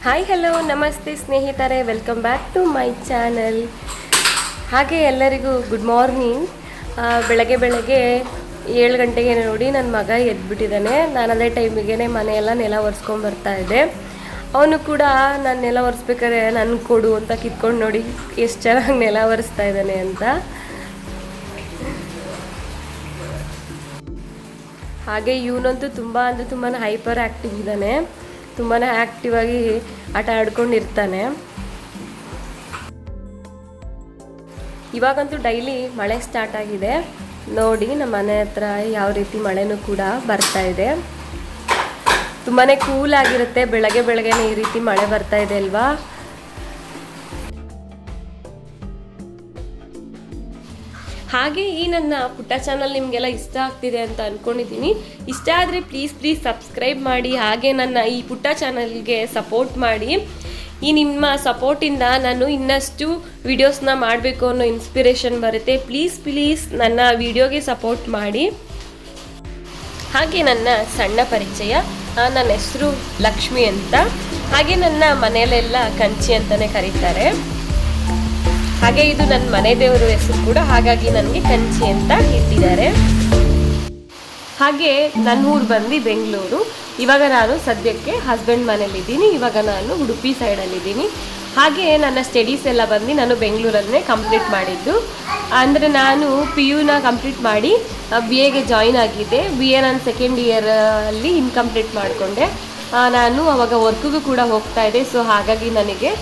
Hi hello ನಮಸ್ತೆ ಸ್ನೇಹಿತರೆ, welcome back to my channel. ಹಾಗೆ ಎಲ್ಲರಿಗೂ ಗುಡ್ ಮಾರ್ನಿಂಗ್. ಬೆಳಗ್ಗೆ 7 ಗಂಟೆಗೆ ನೋಡಿ ನನ್ನ ಮಗ ಎದ್ಬಿಟ್ಟಿದ್ದಾನೆ. ನಾನು ಅದೇ ಟೈಮಿಗೆ ಮನೆಯೆಲ್ಲ ನೆಲ ಒರೆಸ್ಕೊಂಡು ಬರ್ತಾ ಇದ್ದೆ. ಅವನು ಕೂಡ ನಾನು ನೆಲ ಒರೆಸ್ಬೇಕಾದ್ರೆ ನನಗೆ ಕೊಡು ಅಂತ ಕಿತ್ಕೊಂಡು ನೋಡಿ ಎಷ್ಟು ಚೆನ್ನಾಗಿ ನೆಲ ಒರೆಸ್ತಾ ಇದ್ದಾನೆ ಅಂತ. ಹಾಗೆ ಇವನಂತೂ ತುಂಬ ಅಂದರೆ ತುಂಬಾ ಹೈಪರ್ ಆ್ಯಕ್ಟಿವ್ ಇದ್ದಾನೆ. ತುಂಬಾ ಆ್ಯಕ್ಟಿವ್ ಆಗಿ ಆಟ ಆಡ್ಕೊಂಡಿರ್ತಾನೆ. ಇವಾಗಂತೂ ಡೈಲಿ ಮಳೆ ಸ್ಟಾರ್ಟ್ ಆಗಿದೆ ನೋಡಿ. ನಮ್ಮ ಮನೆ ಹತ್ರ ಯಾವ ರೀತಿ ಮಳೆನೂ ಕೂಡ ಬರ್ತಾ ಇದೆ. ತುಂಬಾ ಕೂಲ್ ಆಗಿರುತ್ತೆ. ಬೆಳಗ್ಗೆನೇ ಈ ರೀತಿ ಮಳೆ ಬರ್ತಾ ಇದೆ ಅಲ್ವಾ. ಹಾಗೆ ಈ ನನ್ನ ಪುಟ್ಟ ಚಾನಲ್ ನಿಮಗೆಲ್ಲ ಇಷ್ಟ ಆಗ್ತಿದೆ ಅಂತ ಅಂದ್ಕೊಂಡಿದ್ದೀನಿ. ಇಷ್ಟ ಆದರೆ ಪ್ಲೀಸ್ ಸಬ್ಸ್ಕ್ರೈಬ್ ಮಾಡಿ. ಹಾಗೆ ನನ್ನ ಈ ಪುಟ್ಟ ಚಾನಲ್ಗೆ ಸಪೋರ್ಟ್ ಮಾಡಿ. ಈ ನಿಮ್ಮ ಸಪೋರ್ಟಿಂದ ನಾನು ಇನ್ನಷ್ಟು ವಿಡಿಯೋಸ್ನ ಮಾಡಬೇಕು ಅನ್ನೋ ಇನ್ಸ್ಪಿರೇಷನ್ ಬರುತ್ತೆ. ಪ್ಲೀಸ್ ನನ್ನ ವಿಡಿಯೋಗೆ ಸಪೋರ್ಟ್ ಮಾಡಿ. ಹಾಗೆ ನನ್ನ ಸಣ್ಣ ಪರಿಚಯ, ನನ್ನ ಹೆಸರು ಲಕ್ಷ್ಮಿ ಅಂತ. ಹಾಗೆ ನನ್ನ ಮನೆಯಲ್ಲೆಲ್ಲ ಕಂಚಿ ಅಂತಲೇ ಕರೀತಾರೆ. ಹಾಗೆ ಇದು ನನ್ನ ಮನೆ ದೇವರ ಹೆಸರು ಕೂಡ, ಹಾಗಾಗಿ ನನಗೆ ಕಂಚಿ ಅಂತ ಇಟ್ಟಿದ್ದಾರೆ. ಹಾಗೆ ನನ್ನ ಊರು ಬಂದು ಬೆಂಗಳೂರು. ಇವಾಗ ನಾನು ಸದ್ಯಕ್ಕೆ ಹಸ್ಬೆಂಡ್ ಮನೇಲಿದ್ದೀನಿ. ಇವಾಗ ನಾನು ಉಡುಪಿ ಸೈಡಲ್ಲಿದ್ದೀನಿ. ಹಾಗೆ ನನ್ನ ಸ್ಟಡೀಸ್ ಎಲ್ಲ ಬಂದು ನಾನು ಬೆಂಗಳೂರಲ್ಲೇ ಕಂಪ್ಲೀಟ್ ಮಾಡಿದ್ದು. ಅಂದರೆ ನಾನು PUನ ಕಂಪ್ಲೀಟ್ ಮಾಡಿ BAಗೆ ಜಾಯಿನ್ ಆಗಿದ್ದೆ. BA ನಾನು ಸೆಕೆಂಡ್ ಇಯರಲ್ಲಿ ಇನ್ಕಂಪ್ಲೀಟ್ ಮಾಡಿಕೊಂಡೆ. ನಾನು ಅವಾಗ ವರ್ಕ್ಗೂ ಕೂಡ ಹೋಗ್ತಾ ಇದ್ದೆ. ಸೊ ಹಾಗಾಗಿ ನನಗೆ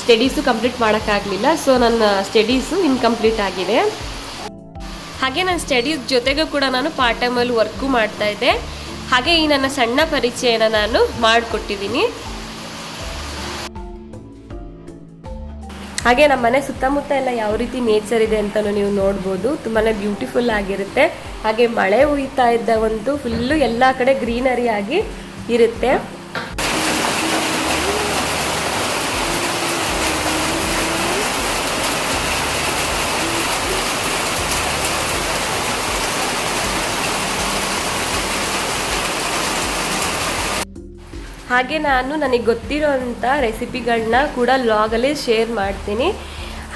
ಸ್ಟಡೀಸು ಕಂಪ್ಲೀಟ್ ಮಾಡೋಕ್ಕಾಗಲಿಲ್ಲ. ಸೊ ನನ್ನ ಸ್ಟಡೀಸು ಇನ್ಕಂಪ್ಲೀಟ್ ಆಗಿದೆ. ಹಾಗೆ ನನ್ನ ಸ್ಟಡೀಸ್ ಜೊತೆಗೂ ಕೂಡ ನಾನು ಪಾರ್ಟ್ ಟೈಮಲ್ಲಿ ವರ್ಕು ಮಾಡ್ತಾಯಿದ್ದೆ. ಹಾಗೆ ಈ ನನ್ನ ಸಣ್ಣ ಪರಿಚಯನ ನಾನು ಮಾಡಿಕೊಟ್ಟಿದ್ದೀನಿ. ಹಾಗೆ ನಮ್ಮ ಮನೆ ಸುತ್ತಮುತ್ತ ಎಲ್ಲ ಯಾವ ರೀತಿ ನೇಚರ್ ಇದೆ ಅಂತಲೂ ನೀವು ನೋಡ್ಬೋದು. ತುಂಬಾ ಬ್ಯೂಟಿಫುಲ್ ಆಗಿರುತ್ತೆ. ಹಾಗೆ ಮಳೆ ಹುಯ್ತಾ ಇದ್ದಾಗಂತೂ ಫುಲ್ಲು ಎಲ್ಲ ಕಡೆ ಗ್ರೀನರಿ ಆಗಿ ಇರುತ್ತೆ. ಹಾಗೆ ನಾನು ನನಗೆ ಗೊತ್ತಿರೋಂಥ ರೆಸಿಪಿಗಳನ್ನ ಕೂಡ ವ್ಲಾಗಲ್ಲಿ ಶೇರ್ ಮಾಡ್ತೀನಿ.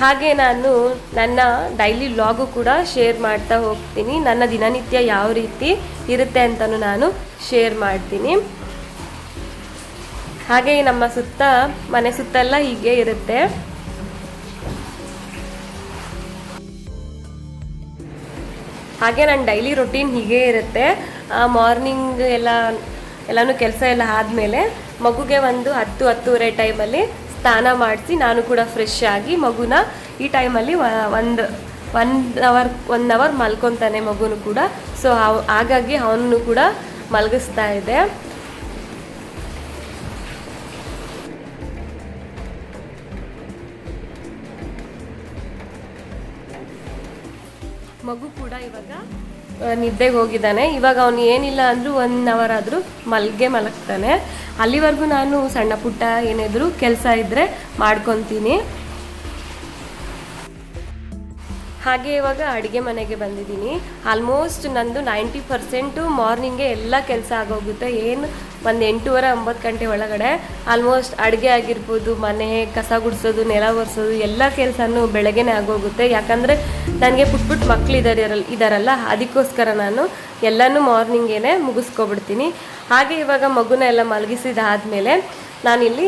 ಹಾಗೆ ನಾನು ನನ್ನ ಡೈಲಿ ವ್ಲಾಗು ಕೂಡ ಶೇರ್ ಮಾಡ್ತಾ ಹೋಗ್ತೀನಿ. ನನ್ನ ದಿನನಿತ್ಯ ಯಾವ ರೀತಿ ಇರುತ್ತೆ ಅಂತಲೂ ನಾನು ಶೇರ್ ಮಾಡ್ತೀನಿ. ಹಾಗೆ ನಮ್ಮ ಮನೆ ಸುತ್ತೆಲ್ಲ ಹೀಗೆ ಇರುತ್ತೆ. ಹಾಗೆ ನನ್ನ ಡೈಲಿ ರೊಟೀನ್ ಹೀಗೆ ಇರುತ್ತೆ. ಮಾರ್ನಿಂಗ್ ಎಲ್ಲನೂ ಕೆಲಸ ಎಲ್ಲ ಆದಮೇಲೆ ಮಗುಗೆ ಒಂದು 10-10:30 ಟೈಮಲ್ಲಿ ಸ್ನಾನ ಮಾಡಿಸಿ ನಾನು ಕೂಡ ಫ್ರೆಶ್ ಆಗಿ ಮಗುನ ಈ ಟೈಮಲ್ಲಿ ಒನ್ ಅವರ್ ಮಲ್ಕೊತಾನೆ ಮಗುನು ಕೂಡ. ಸೊ ಹಾಗಾಗಿ ಅವನು ಕೂಡ ಮಲಗಿಸ್ತಾ ಇದೆ. ಮಗು ಕೂಡ ಇವಾಗ ನಿದ್ದೆಗೆ ಹೋಗಿದ್ದಾನೆ. ಇವಾಗ ಅವನು ಏನಿಲ್ಲ ಅಂದರೂ 1 ಅವರ್ ಆದರೂ ಮಲಗ್ತಾನೆ. ಅಲ್ಲಿವರೆಗೂ ನಾನು ಸಣ್ಣ ಪುಟ್ಟ ಏನಾದರೂ ಕೆಲಸ ಇದ್ದರೆ ಮಾಡ್ಕೊತೀನಿ. ಹಾಗೆ ಇವಾಗ ಅಡುಗೆ ಮನೆಗೆ ಬಂದಿದ್ದೀನಿ. ಆಲ್ಮೋಸ್ಟ್ ನಂದು 90% ಮಾರ್ನಿಂಗೆ ಎಲ್ಲ ಕೆಲಸ ಆಗೋಗುತ್ತೆ. ಏನು ಒಂದು 8:30-9 ಗಂಟೆ ಒಳಗಡೆ ಆಲ್ಮೋಸ್ಟ್ ಅಡುಗೆ ಆಗಿರ್ಬೋದು, ಮನೆ ಕಸ ಗುಡಿಸೋದು, ನೆಲ ಒರೆಸೋದು ಎಲ್ಲ ಕೆಲಸನೂ ಬೆಳಗ್ಗೆನೇ ಆಗೋಗುತ್ತೆ. ಯಾಕಂದರೆ ನನಗೆ ಪುಟ್ಟ ಮಕ್ಕಳು ಇದ್ದಾರಲ್ಲ, ಅದಕ್ಕೋಸ್ಕರ ನಾನು ಎಲ್ಲನೂ ಮಾರ್ನಿಂಗೇ ಮುಗಿಸ್ಕೊಬಿಡ್ತೀನಿ. ಹಾಗೆ ಇವಾಗ ಮಗುನ ಎಲ್ಲ ಮಲಗಿಸಿದಾದ್ಮೇಲೆ ನಾನಿಲ್ಲಿ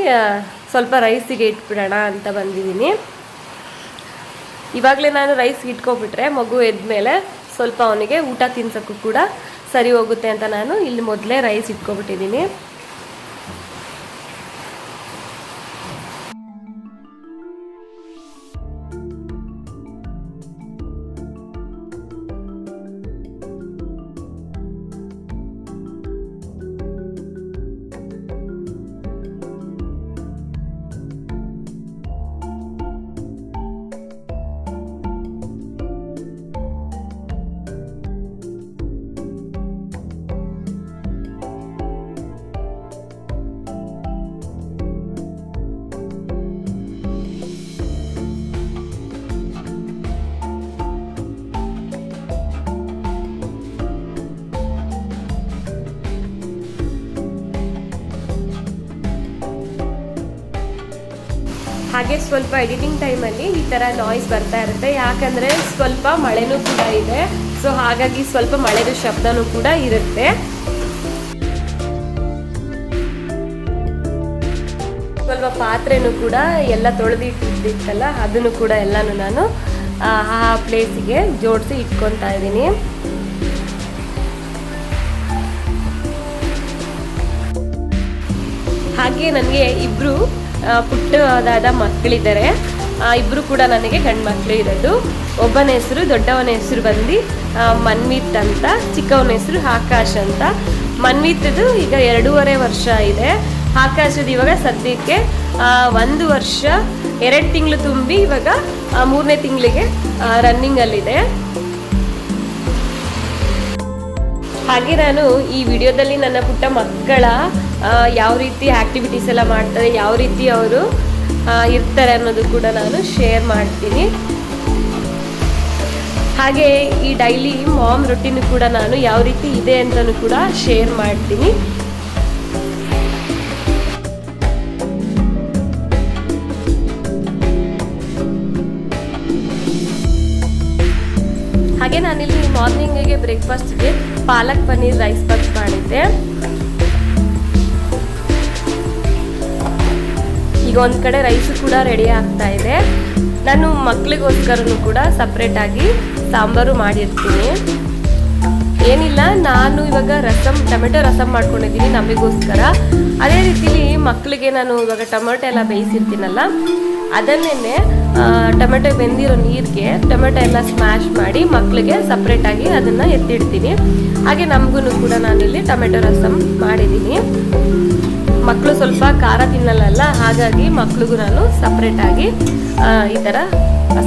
ಸ್ವಲ್ಪ ರೈಸಿಗೆ ಇಟ್ಬಿಡೋಣ ಅಂತ ಬಂದಿದ್ದೀನಿ. ಇವಾಗಲೇ ನಾನು ರೈಸ್ ಇಟ್ಕೊಬಿಟ್ರೆ ಮಗು ಎದ್ಮೇಲೆ ಸ್ವಲ್ಪ ಅವನಿಗೆ ಊಟ ತಿನ್ಸೋಕ್ಕೂ ಕೂಡ ಸರಿ ಹೋಗುತ್ತೆ ಅಂತ ನಾನು ಇಲ್ಲಿ ಮೊದಲೇ ರೈಸ್ ಇಟ್ಕೊಬಿಟ್ಟಿದ್ದೀನಿ. ಹಾಗೆ ಸ್ವಲ್ಪ ಎಡಿಟಿಂಗ್ ಟೈಮಲ್ಲಿ ಈ ಥರ ನಾಯ್ಸ್ ಬರ್ತಾ ಇರುತ್ತೆ, ಯಾಕಂದರೆ ಸ್ವಲ್ಪ ಮಳೆನೂ ಕೂಡ ಇದೆ. ಸೊ ಹಾಗಾಗಿ ಸ್ವಲ್ಪ ಮಳೆದು ಶಬ್ದನೂ ಕೂಡ ಇರುತ್ತೆ. ಸ್ವಲ್ಪ ಪಾತ್ರೆನೂ ಕೂಡ ಎಲ್ಲ ತೊಳೆದಿಟ್ಟಿದ್ದಲ್ಲ, ಅದನ್ನು ಕೂಡ ಎಲ್ಲನೂ ನಾನು ಆ ಪ್ಲೇಸಿಗೆ ಜೋಡಿಸಿ ಇಟ್ಕೊತಾ ಇದ್ದೀನಿ. ಹಾಗೆ ನನಗೆ ಇಬ್ಬರು ಪುಟ್ಟದಾದ ಮಕ್ಕಳಿದ್ದಾರೆ. ಇಬ್ಬರು ಕೂಡ ನನಗೆ ಗಂಡು ಮಕ್ಕಳು ಇರೋದು. ಒಬ್ಬನ ಹೆಸರು, ದೊಡ್ಡವನ ಹೆಸರು ಬಂದು ಮನ್ವಿತ್ ಅಂತ, ಚಿಕ್ಕವನ ಹೆಸರು ಆಕಾಶ್ ಅಂತ. ಮನ್ವಿತ್ದು ಈಗ 2.5 ವರ್ಷ ಇದೆ. ಆಕಾಶದ ಇವಾಗ ಸದ್ಯಕ್ಕೆ 1 ವರ್ಷ 2 ತಿಂಗಳು ತುಂಬಿ ಇವಾಗ 3ನೇ ತಿಂಗಳಿಗೆ ರನ್ನಿಂಗಲ್ಲಿದೆ. ಹಾಗೆ ನಾನು ಈ ವಿಡಿಯೋದಲ್ಲಿ ನನ್ನ ಪುಟ್ಟ ಮಕ್ಕಳ ಯಾವ ರೀತಿ ಆ್ಯಕ್ಟಿವಿಟೀಸ್ ಎಲ್ಲ ಮಾಡ್ತಾರೆ, ಯಾವ ರೀತಿ ಅವರು ಇರ್ತಾರೆ ಅನ್ನೋದು ಕೂಡ ನಾನು ಶೇರ್ ಮಾಡ್ತೀನಿ. ಹಾಗೆ ಈ ಡೈಲಿ ಮಾಮ್ ರೊಟೀನ್ ಕೂಡ ನಾನು ಯಾವ ರೀತಿ ಇದೆ ಅಂತಲೂ ಕೂಡ ಶೇರ್ ಮಾಡ್ತೀನಿ. ಹಾಗೆ ನಾನಿಲ್ಲಿ ಮಾರ್ನಿಂಗಿಗೆ ಬ್ರೇಕ್ಫಾಸ್ಟ್ಗೆ ಪಾಲಕ್ ಪನ್ನೀರ್ ರೈಸ್ ಬಾತ್ ಮಾಡಿದ್ದೆ. ಈಗ ಒಂದು ಕಡೆ ರೈಸು ಕೂಡ ರೆಡಿ ಆಗ್ತಾ ಇದೆ. ನಾನು ಮಕ್ಕಳಿಗೋಸ್ಕರನೂ ಕೂಡ ಸಪ್ರೇಟಾಗಿ ಸಾಂಬಾರು ಮಾಡಿರ್ತೀನಿ. ಏನಿಲ್ಲ, ನಾನು ಇವಾಗ ಟೊಮೆಟೊ ರಸಮ್ ಮಾಡ್ಕೊಂಡಿದ್ದೀನಿ ನಮಗೋಸ್ಕರ. ಅದೇ ರೀತಿಲಿ ಮಕ್ಕಳಿಗೆ ನಾನು ಇವಾಗ ಟೊಮೆಟೊ ಎಲ್ಲ ಬೇಯಿಸಿರ್ತೀನಲ್ಲ, ಅದನ್ನೇ ಟೊಮೆಟೊ ಬೆಂದಿರೋ ನೀರಿಗೆ ಟೊಮೆಟೊ ಎಲ್ಲ ಸ್ಮ್ಯಾಶ್ ಮಾಡಿ ಮಕ್ಕಳಿಗೆ ಸಪ್ರೇಟಾಗಿ ಅದನ್ನು ಎತ್ತಿಡ್ತೀನಿ. ಹಾಗೆ ನಮಗೂ ಕೂಡ ನಾನಿಲ್ಲಿ ಟೊಮೆಟೊ ರಸಮ್ ಮಾಡಿದ್ದೀನಿ. ಮಕ್ಕಳು ಸ್ವಲ್ಪ ಖಾರ ತಿನ್ನಲ್ಲ, ಹಾಗಾಗಿ ಮಕ್ಳಿಗೂ ನಾನು ಸಪ್ರೇಟಾಗಿ ಈ ಥರ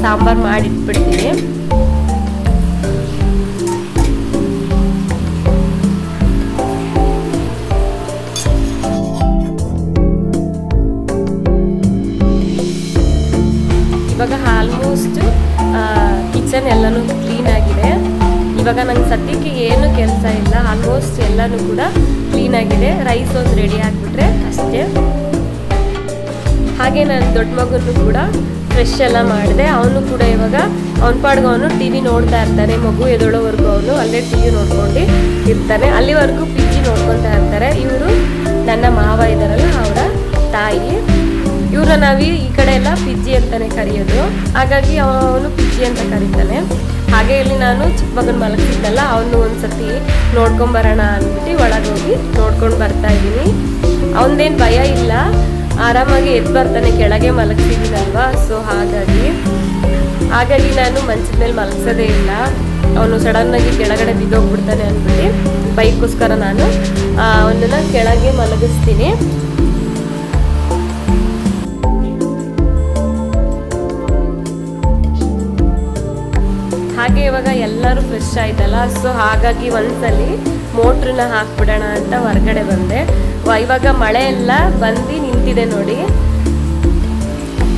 ಸಾಂಬಾರು ಮಾಡಿಟ್ಬಿಡ್ತೀನಿ. ಇವಾಗ ಆಲ್ಮೋಸ್ಟ್ ಕಿಚನ್ ಎಲ್ಲನೂ ಕ್ಲೀನಾಗಿದೆ. ಇವಾಗ ನಂಗೆ ಸದ್ಯಕ್ಕೆ ಏನು ಕೆಲಸ ಇಲ್ಲ, ಆಲ್ಮೋಸ್ಟ್ ಎಲ್ಲನೂ ಕೂಡ ಕ್ಲೀನಾಗಿದೆ. ರೈಸ್ ಒಂದು ರೆಡಿ ಆಗಿಬಿಟ್ರೆ ಅಷ್ಟೇ. ಹಾಗೆ ನಾನು ದೊಡ್ಡ ಮಗನೂ ಕೂಡ ಫ್ರೆಶ್ ಎಲ್ಲ ಮಾಡಿದೆ. ಅವನು ಕೂಡ ಇವಾಗ ಅವನ ಪಾಡ್ಗೆ ಅವನು ಟಿ ವಿ ನೋಡ್ತಾ ಇರ್ತಾನೆ. ಮಗು ಎದೊಳೋವರೆಗೂ ಅವನು ಅಲ್ಲೇ ಟಿ ವಿ ನೋಡ್ಕೊಂಡು ಇರ್ತಾನೆ. ಅಲ್ಲಿವರೆಗೂ ಪಿಜ್ಜಿ ನೋಡ್ಕೊತಾ ಇರ್ತಾರೆ. ಇವರು ನನ್ನ ಮಾವ ಇದ್ದಾರಲ್ಲ, ಅವರ ತಾಯಿ. ಇವ್ರನ್ನ ನಾವು ಈ ಕಡೆ ಎಲ್ಲ ಪಿಜ್ಜಿ ಅಂತಾನೆ ಕರೆಯೋದು, ಹಾಗಾಗಿ ಅವನು ಪಿಜ್ಜಿ ಅಂತ ಕರೀತಾನೆ. ಹಾಗೆ ಇಲ್ಲಿ ನಾನು ಚಿಕ್ಕ ಮಗನ ಮಲಗಿದ್ನಲ್ಲ, ಅವನು ಒಂದ್ಸತಿ ನೋಡ್ಕೊಂಬರೋಣ ಅಂದ್ಬಿಟ್ಟು ಒಳಗೋಗಿ ನೋಡ್ಕೊಂಡು ಬರ್ತಾ ಇದ್ದೀನಿ. ಅವನದೇನು ಭಯ ಇಲ್ಲ, ಆರಾಮಾಗಿ ಎದ್ದು ಬರ್ತಾನೆ, ಕೆಳಗೆ ಮಲಗಿಸಿದ್ದೀನಲ್ವಾ. ಸೊ ಹಾಗಾಗಿ ನಾನು ಮಂಚದ ಮೇಲೆ ಮಲಗಿಸೋದೇ ಇಲ್ಲ. ಅವನು ಸಡನ್ನಾಗಿ ಕೆಳಗಡೆ ಬಿದ್ದೋಗ್ಬಿಡ್ತಾನೆ ಅಂದ್ಬಿಟ್ಟು ಬೈಕ್ಗೋಸ್ಕರ ನಾನು ಅವನನ್ನು ಕೆಳಗೆ ಮಲಗಿಸ್ತೀನಿ. ಹಾಗೆ ಇವಾಗ ಎಲ್ಲರೂ ಫ್ರೆಶ್ ಆಯ್ತಲ್ಲ, ಸೊ ಹಾಗಾಗಿ ಒಂದ್ಸಲಿ ಮೋಟ್ರನ್ನ ಹಾಕ್ಬಿಡೋಣ ಅಂತ ಹೊರಗಡೆ ಬಂದೆ. ಇವಾಗ ಮಳೆ ಎಲ್ಲ ಬಂದು ನಿಂತಿದೆ ನೋಡಿ.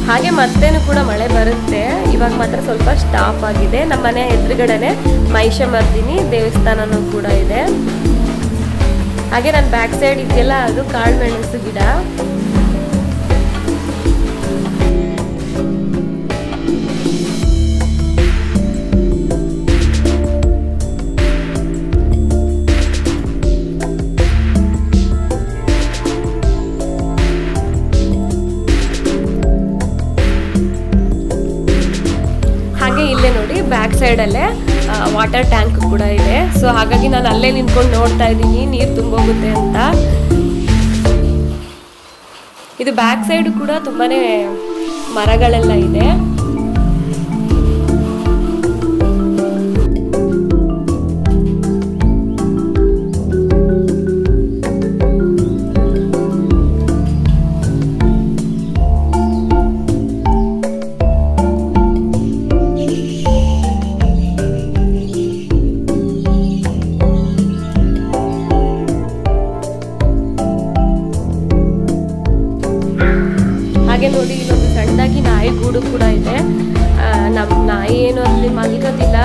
ಹಾಗೆ ಮತ್ತೇನು ಕೂಡ ಮಳೆ ಬರುತ್ತೆ. ಇವಾಗ ಮಾತ್ರ ಸ್ವಲ್ಪ ಸ್ಟಾಪ್ ಆಗಿದೆ. ನಮ್ಮ ಮನೆ ಎದುರುಗಡೆನೆ ಮಹಿಷಮರ್ದಿನಿ ದೇವಸ್ಥಾನನೂ ಕೂಡ ಇದೆ. ಹಾಗೆ ನನ್ನ ಬ್ಯಾಕ್ ಸೈಡ್ ಇದೆಯಲ್ಲ, ಅದು ಕಾಳು ಮೆಣಸು ಗಿಡ. ಬ್ಯಾಕ್ ಸೈಡಲ್ಲೇ ವಾಟರ್ ಟ್ಯಾಂಕ್ ಕೂಡ ಇದೆ. ಸೊ ಹಾಗಾಗಿ ನಾನು ಅಲ್ಲೇ ನಿಂತ್ಕೊಂಡು ನೋಡ್ತಾ ಇದ್ದೀನಿ ನೀರು ತುಂಬೋಗುತ್ತೆ ಅಂತ. ಇದು ಬ್ಯಾಕ್ ಸೈಡ್ ಕೂಡ ತುಂಬಾನೇ ಮರಗಳೆಲ್ಲ ಇದೆ. ನೋಡಿ ಇಲ್ಲೊಂದು ಸಣ್ಣದಾಗಿ ನಾಯಿ ಗೂಡು ಕೂಡ ಇದೆ. ನಮ್ಮ ನಾಯಿ ಏನು ಅಲ್ಲಿ ಮಲ್ಕೋತಿಲ್ಲ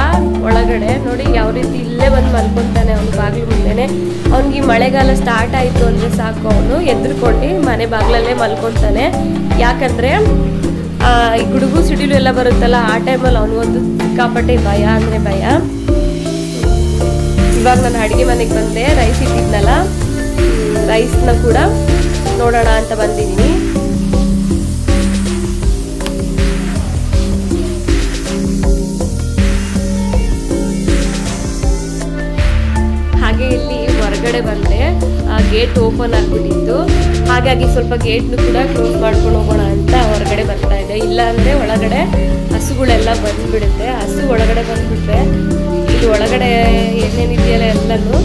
ಒಳಗಡೆ. ನೋಡಿ ಯಾವ ರೀತಿ ಇಲ್ಲೇ ಬಂದು ಮಲ್ಕೊತಾನೆ ಅವನು ಬಾಗಿಲು ಮುಂದೆನೆ. ಅವ್ನಿಗೆ ಮಳೆಗಾಲ ಸ್ಟಾರ್ಟ್ ಆಯಿತು ಅಂದರೆ ಸಾಕು, ಅವನು ಎದ್ರುಕೊಂಡು ಮನೆ ಬಾಗಿಲಲ್ಲೇ ಮಲ್ಕೊತಾನೆ. ಯಾಕಂದರೆ ಈ ಗುಡುಗು ಸಿಡಿಲು ಎಲ್ಲ ಬರುತ್ತಲ್ಲ, ಆ ಟೈಮಲ್ಲಿ ಅವನಿಗೊಂದು ಸಿಕ್ಕಾಪಟ್ಟೆ ಭಯ ಅಂದರೆ ಭಯ. ಇವಾಗ ನಾನು ಅಡುಗೆ ಮನೆಗೆ ಬಂದೆ, ರೈಸ್ ಇಟ್ಟಿದ್ನಲ್ಲ, ರೈಸ್ನ ಕೂಡ ನೋಡೋಣ ಅಂತ ಬಂದಿದ್ದೀನಿ. ಹಾಗೆ ಇಲ್ಲಿ ಹೊರಗಡೆ ಬಂದೆ, ಗೇಟ್ ಓಪನ್ ಆಗಿಬಿಟ್ಟಿತ್ತು. ಹಾಗಾಗಿ ಸ್ವಲ್ಪ ಗೇಟ್ನು ಕೂಡ ಕ್ಲೋಸ್ ಮಾಡ್ಕೊಂಡು ಹೋಗೋಣ ಅಂತ ಹೊರಗಡೆ ಬರ್ತಾ ಇದೆ. ಇಲ್ಲ ಅಂದರೆ ಒಳಗಡೆ ಹಸುಗಳೆಲ್ಲ ಬಂದುಬಿಡುತ್ತೆ. ಹಸು ಒಳಗಡೆ ಬಂದುಬಿಟ್ರೆ ಇಲ್ಲಿ ಒಳಗಡೆ ಏನೇನಿದೆಯಲ್ಲ ಎಲ್ಲನೂ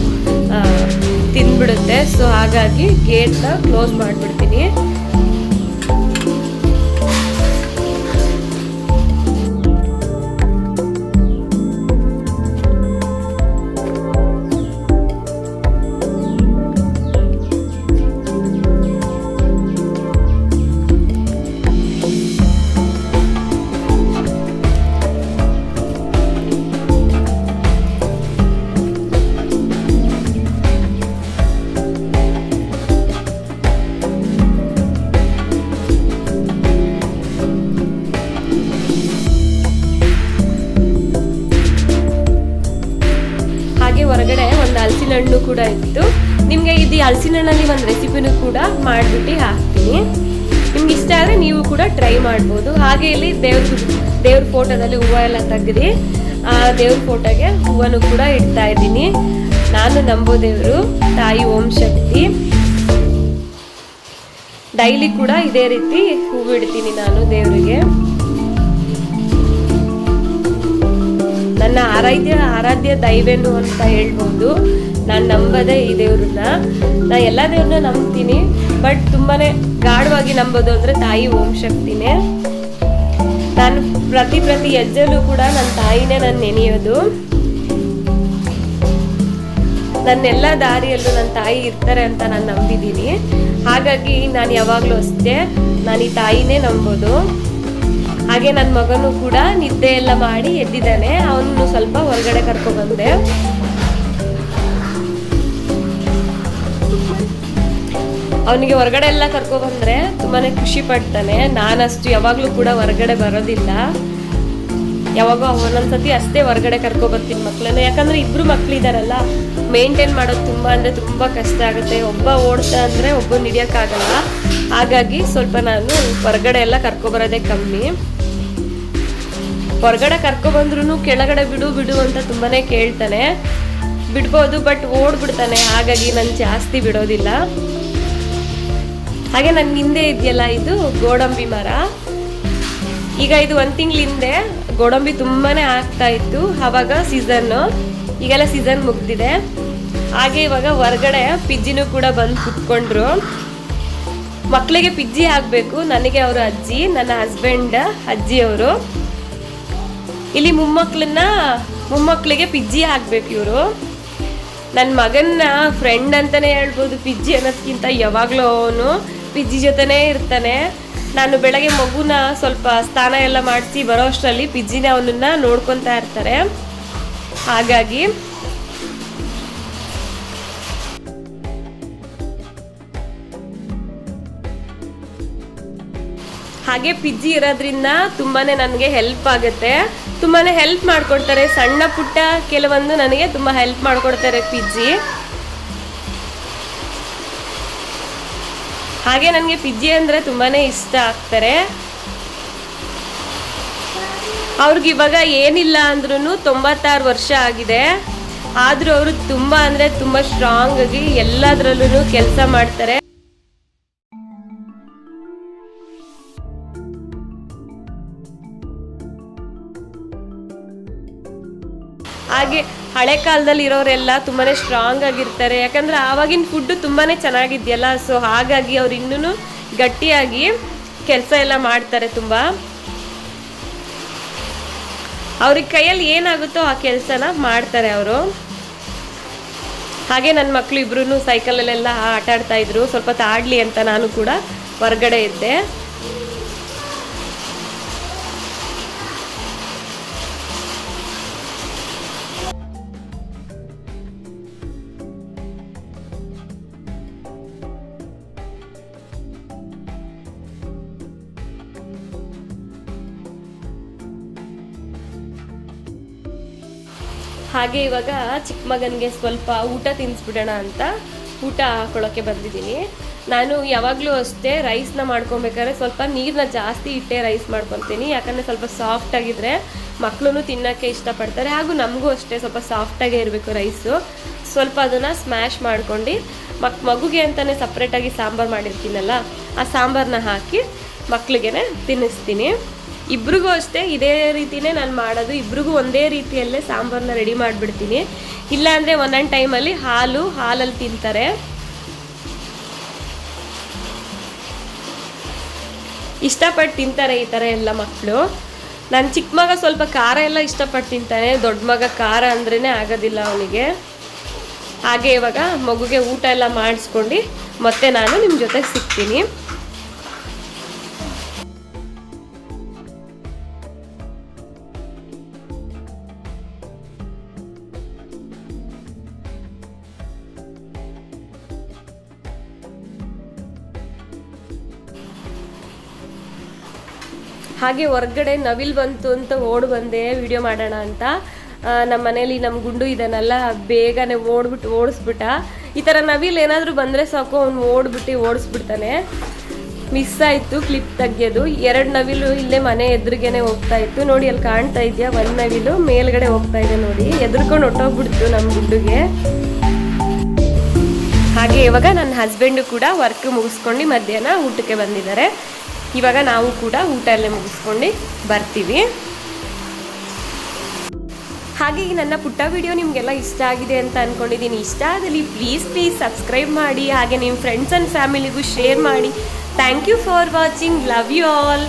ತಿಂದ್ಬಿಡುತ್ತೆ. ಸೊ ಹಾಗಾಗಿ ಗೇಟ್ನ ಕ್ಲೋಸ್ ಮಾಡಿಬಿಡ್ತೀನಿ. ಹೊರಗಡೆ ಒಂದು ಹಲಸಿನ ಹಣ್ಣು ಕೂಡ ಇತ್ತು. ನಿಮಗೆ ಇದು ಹಲಸಿನ ಹಣ್ಣಲ್ಲಿ ಒಂದು ರೆಸಿಪಿನೂ ಕೂಡ ಮಾಡಿಬಿಟ್ಟು ಹಾಕ್ತೀನಿ. ನಿಮ್ಗೆ ಇಷ್ಟ ಆದರೆ ನೀವು ಕೂಡ ಟ್ರೈ ಮಾಡ್ಬೋದು. ಹಾಗೆ ಇಲ್ಲಿ ದೇವ್ರ ಫೋಟೋದಲ್ಲಿ ಹೂವು ಎಲ್ಲ ತೆಗೆದು ದೇವ್ರ ಫೋಟೋಗೆ ಹೂವನ್ನು ಕೂಡ ಇಡ್ತಾ ಇದ್ದೀನಿ. ನಾನು ನಂಬೋ ದೇವರು ತಾಯಿ ಓಂ ಶಕ್ತಿ. ಡೈಲಿ ಕೂಡ ಇದೇ ರೀತಿ ಹೂವು ಇಡ್ತೀನಿ ನಾನು ದೇವರಿಗೆ. ನನ್ನ ಆರಾಧ್ಯ ದೈವೇನು ಅಂತ ಹೇಳ್ಬೋದು. ನಾನು ನಂಬೋದೇ ಈ ದೇವ್ರನ್ನ. ನಾನು ಎಲ್ಲ ದೇವ್ರನ್ನ ನಂಬ್ತೀನಿ, ಬಟ್ ತುಂಬಾನೇ ಗಾಢವಾಗಿ ನಂಬೋದು ಅಂದರೆ ತಾಯಿ ಓಂ ಶಕ್ತಿನೇ. ನಾನು ಪ್ರತಿ ಹೆಜ್ಜೆಲ್ಲೂ ಕೂಡ ನನ್ನ ತಾಯಿನೇ ನಾನು ನೆನೆಯೋದು. ನನ್ನೆಲ್ಲ ದಾರಿಯಲ್ಲೂ ನನ್ನ ತಾಯಿ ಇರ್ತಾರೆ ಅಂತ ನಾನು ನಂಬಿದ್ದೀನಿ. ಹಾಗಾಗಿ ನಾನು ಯಾವಾಗಲೂ ಅಷ್ಟೇ ನಾನು ಈ ತಾಯಿನೇ ನಂಬೋದು. ಹಾಗೆ ನನ್ನ ಮಗನೂ ಕೂಡ ನಿದ್ದೆ ಎಲ್ಲ ಮಾಡಿ ಎದ್ದಿದ್ದಾನೆ. ಅವನು ಸ್ವಲ್ಪ ಹೊರಗಡೆ ಕರ್ಕೊಬಂದೆ. ಅವನಿಗೆ ಹೊರಗಡೆ ಎಲ್ಲ ಕರ್ಕೊಬಂದ್ರೆ ತುಂಬಾನೇ ಖುಷಿ ಪಡ್ತಾನೆ. ನಾನಷ್ಟು ಯಾವಾಗಲೂ ಕೂಡ ಹೊರಗಡೆ ಬರೋದಿಲ್ಲ. ಯಾವಾಗೋ ಒಂದೊಂದ್ಸತಿ ಅಷ್ಟೇ ಹೊರಗಡೆ ಕರ್ಕೊಬರ್ತೀನಿ ಮಕ್ಕಳನ್ನ. ಯಾಕಂದ್ರೆ ಇಬ್ರು ಮಕ್ಕಳಿದಾರಲ್ಲ, ಮೇಂಟೈನ್ ಮಾಡೋದು ತುಂಬ ಕಷ್ಟ ಆಗುತ್ತೆ. ಒಬ್ಬ ಓಡ್ತಾ ಅಂದರೆ ಒಬ್ಬ ಹಿಡಿಯೋಕ್ಕಾಗಲ್ಲ. ಹಾಗಾಗಿ ಸ್ವಲ್ಪ ನಾನು ಹೊರಗಡೆ ಎಲ್ಲ ಕರ್ಕೊಬರೋದೇ ಕಮ್ಮಿ. ಹೊರಗಡೆ ಕರ್ಕೊಬಂದ್ರೂ ಕೆಳಗಡೆ ಬಿಡು ಅಂತ ತುಂಬಾನೇ ಕೇಳ್ತಾನೆ. ಬಿಡ್ಬೋದು, ಬಟ್ ಓಡ್ಬಿಡ್ತಾನೆ. ಹಾಗಾಗಿ ನಾನು ಜಾಸ್ತಿ ಬಿಡೋದಿಲ್ಲ. ಹಾಗೆ ನನ್ನ ಹಿಂದೆ ಇದೆಯಲ್ಲ, ಇದು ಗೋಡಂಬಿ ಮರ. ಈಗ ಇದು 1 ತಿಂಗಳ ಹಿಂದೆ ಗೋಡಂಬಿ ತುಂಬಾನೇ ಆಗ್ತಾ ಇತ್ತು. ಆವಾಗ ಸೀಸನ್ನು, ಈಗೆಲ್ಲ ಸೀಸನ್ ಮುಗ್ದಿದೆ. ಹಾಗೆ ಇವಾಗ ಹೊರಗಡೆ ಪಿಜ್ಜಿನೂ ಕೂಡ ಬಂದು ಕುತ್ಕೊಂಡ್ರು. ಮಕ್ಕಳಿಗೆ ಪಿಜ್ಜಿ ಆಗಬೇಕು, ನನಗೆ ಅವರು ಅಜ್ಜಿ, ನನ್ನ ಹಸ್ಬೆಂಡ್ ಅಜ್ಜಿಯವರು. ಇಲ್ಲಿ ಮೊಮ್ಮಕ್ಕಳಿಗೆ ಪಿಜ್ಜಿ ಹಾಕ್ಬೇಕು ಇವರು. ನನ್ನ ಮಗನ ಫ್ರೆಂಡ್ ಅಂತಲೇ ಹೇಳ್ಬೋದು. ಪಿಜ್ಜಿ ಅನ್ನೋದಕ್ಕಿಂತ ಯಾವಾಗಲೂ ಅವನು ಪಿಜ್ಜಿ ಜೊತೆನೇ ಇರ್ತಾನೆ. ನಾನು ಬೆಳಗ್ಗೆ ಮಗುನ ಸ್ವಲ್ಪ ಸ್ನಾನ ಎಲ್ಲ ಮಾಡಿಸಿ ಬರೋ ಅಷ್ಟರಲ್ಲಿ ಪಿಜ್ಜಿನ ಅವನನ್ನ ನೋಡ್ಕೊತಾ ಇರ್ತಾರೆ. ಹಾಗಾಗಿ ಹಾಗೆ ಪಿಜ್ಜಿ ಇರೋದ್ರಿಂದ ತುಂಬಾನೇ ನನಗೆ ಹೆಲ್ಪ್ ಆಗುತ್ತೆ. ತುಂಬಾನೇ ಹೆಲ್ಪ್ ಮಾಡ್ಕೊಡ್ತಾರೆ. ಸಣ್ಣ ಪುಟ್ಟ ಕೆಲವೊಂದು ನನಗೆ ತುಂಬ ಹೆಲ್ಪ್ ಮಾಡ್ಕೊಡ್ತಾರೆ ಪಿಜ್ಜಿ. ಹಾಗೆ ನನಗೆ ಪಿಜ್ಜಿ ಅಂದರೆ ತುಂಬಾನೇ ಇಷ್ಟ ಆಗ್ತಾರೆ. ಅವ್ರಿಗೆ ಇವಾಗ ಏನಿಲ್ಲ ಅಂದ್ರೂ 96 ವರ್ಷ ಆಗಿದೆ. ಆದರೂ ಅವರು ತುಂಬ ಸ್ಟ್ರಾಂಗ್ ಆಗಿ ಎಲ್ಲದರಲ್ಲೂ ಕೆಲಸ ಮಾಡ್ತಾರೆ. ಹಾಗೆ ಹಳೆ ಕಾಲದಲ್ಲಿ ಇರೋರೆಲ್ಲ ತುಂಬಾನೇ ಸ್ಟ್ರಾಂಗ್ ಆಗಿರ್ತಾರೆ. ಯಾಕಂದ್ರೆ ಆವಾಗಿನ ಫುಡ್ ತುಂಬಾನೇ ಚೆನ್ನಾಗಿದೆಯಲ್ಲ. ಸೊ ಹಾಗಾಗಿ ಅವ್ರು ಇನ್ನೂ ಗಟ್ಟಿಯಾಗಿ ಕೆಲಸ ಎಲ್ಲ ಮಾಡ್ತಾರೆ. ಅವ್ರಿಗೆ ಕೈಯಲ್ಲಿ ಏನಾಗುತ್ತೋ ಆ ಕೆಲಸನ ಮಾಡ್ತಾರೆ ಅವರು. ಹಾಗೆ ನನ್ನ ಮಕ್ಕಳು ಇಬ್ರು ಸೈಕಲಲ್ಲೆಲ್ಲ ಆಟ ಆಡ್ತಾ ಇದ್ರು. ಸ್ವಲ್ಪ ಆಡಲಿ ಅಂತ ನಾನು ಕೂಡ ಹೊರಗಡೆ ಇದ್ದೆ. ಹಾಗೆ ಇವಾಗ ಚಿಕ್ಕ ಮಗನಿಗೆ ಸ್ವಲ್ಪ ಊಟ ತಿನ್ನಿಸ್ಬಿಡೋಣ ಅಂತ ಊಟ ಹಾಕೊಳ್ಳೋಕ್ಕೆ ಬಂದಿದ್ದೀನಿ. ನಾನು ಯಾವಾಗಲೂ ಅಷ್ಟೇ ರೈಸ್ನ ಮಾಡ್ಕೊಬೇಕಾದ್ರೆ ಸ್ವಲ್ಪ ನೀರನ್ನ ಜಾಸ್ತಿ ಇಟ್ಟೆ ರೈಸ್ ಮಾಡ್ಕೊತೀನಿ. ಯಾಕಂದರೆ ಸ್ವಲ್ಪ ಸಾಫ್ಟಾಗಿದ್ದರೆ ಮಕ್ಕಳು ತಿನ್ನೋಕ್ಕೆ ಇಷ್ಟಪಡ್ತಾರೆ, ಹಾಗೂ ನಮಗೂ ಅಷ್ಟೇ ಸ್ವಲ್ಪ ಸಾಫ್ಟಾಗೇ ಇರಬೇಕು ರೈಸು. ಸ್ವಲ್ಪ ಅದನ್ನು ಸ್ಮ್ಯಾಶ್ ಮಾಡ್ಕೊಂಡು ಮಗುಗೆ ಅಂತಲೇ ಸಪ್ರೇಟಾಗಿ ಸಾಂಬಾರು ಮಾಡಿರ್ತೀನಲ್ಲ, ಆ ಸಾಂಬಾರನ್ನ ಹಾಕಿ ಮಕ್ಳಿಗೆ ತಿನ್ನಿಸ್ತೀನಿ. ಇಬ್ರಿಗೂ ಅಷ್ಟೇ ಇದೇ ರೀತಿಯೇ ನಾನು ಮಾಡೋದು. ಇಬ್ರಿಗೂ ಒಂದೇ ರೀತಿಯಲ್ಲೇ ಸಾಂಬಾರನ್ನ ರೆಡಿ ಮಾಡಿಬಿಡ್ತೀನಿ. ಇಲ್ಲಾಂದರೆ ಒಂದೊಂದು ಟೈಮಲ್ಲಿ ಹಾಲಲ್ಲಿ ತಿಂತಾರೆ. ಇಷ್ಟಪಟ್ಟು ತಿಂತಾರೆ ಈ ಥರ ಎಲ್ಲ ಮಕ್ಕಳು. ನನ್ನ ಚಿಕ್ಕ ಮಗ ಸ್ವಲ್ಪ ಖಾರ ಎಲ್ಲ ಇಷ್ಟಪಟ್ಟು ತಿಂತಾನೆ, ದೊಡ್ಡ ಮಗ ಖಾರ ಅಂದ್ರೇ ಆಗೋದಿಲ್ಲ ಅವನಿಗೆ. ಹಾಗೆ ಇವಾಗ ಮಗುಗೆ ಊಟ ಎಲ್ಲ ಮಾಡಿಸ್ಕೊಂಡು ಮತ್ತೆ ನಾನು ನಿಮ್ಮ ಜೊತೆ ಸಿಗ್ತೀನಿ. ಹಾಗೆ ಹೊರಗಡೆ ನವಿಲ್ ಬಂತು ಅಂತ ಓಡಿ ಬಂದೆ ವಿಡಿಯೋ ಮಾಡೋಣ ಅಂತ. ನಮ್ಮ ಮನೇಲಿ ನಮ್ಮ ಗುಂಡು ಇದನ್ನೆಲ್ಲ ಬೇಗನೆ ಓಡಿಸ್ಬಿಟ್ಟ. ಈ ಥರ ನವಿಲ್ ಏನಾದರೂ ಬಂದರೆ ಸಾಕು ಅವ್ನು ಓಡಿಸ್ಬಿಡ್ತಾನೆ. ಮಿಸ್ ಆಯಿತು ಕ್ಲಿಪ್ ತೆಗೆಯೋದು. 2 ನವಿಲು ಇಲ್ಲೇ ಮನೆ ಎದುರಿಗೇನೆ ಹೋಗ್ತಾ ಇತ್ತು ನೋಡಿ, ಅಲ್ಲಿ ಕಾಣ್ತಾ ಇದೆಯಾ, 1 ನವಿಲು ಮೇಲ್ಗಡೆ ಹೋಗ್ತಾ ಇದೆ ನೋಡಿ, ಎದುರ್ಕೊಂಡು ಹೊಟ್ಟೋಗ್ಬಿಡ್ತು ನಮ್ಮ ಗುಂಡುಗೆ. ಹಾಗೆ ಇವಾಗ ನನ್ನ ಹಸ್ಬೆಂಡು ಕೂಡ ವರ್ಕ್ ಮುಗಿಸ್ಕೊಂಡು ಮಧ್ಯಾಹ್ನ ಊಟಕ್ಕೆ ಬಂದಿದ್ದಾರೆ. ಇವಾಗ ನಾವು ಕೂಡ ಊಟ ಎಲ್ಲ ಮುಗಿಸ್ಕೊಂಡು ಬರ್ತೀವಿ. ಹಾಗೆ ಈ ನನ್ನ ಪುಟ್ಟ ವಿಡಿಯೋ ನಿಮಗೆಲ್ಲ ಇಷ್ಟ ಆಗಿದೆ ಅಂತ ಅಂದ್ಕೊಂಡಿದ್ದೀನಿ. ಇಷ್ಟ ಆದಲ್ಲಿ ಪ್ಲೀಸ್ ಸಬ್ಸ್ಕ್ರೈಬ್ ಮಾಡಿ, ಹಾಗೆ ನಿಮ್ಮ ಫ್ರೆಂಡ್ಸ್ ಆ್ಯಂಡ್ ಫ್ಯಾಮಿಲಿಗೂ ಶೇರ್ ಮಾಡಿ. Thank you for watching. Love you all.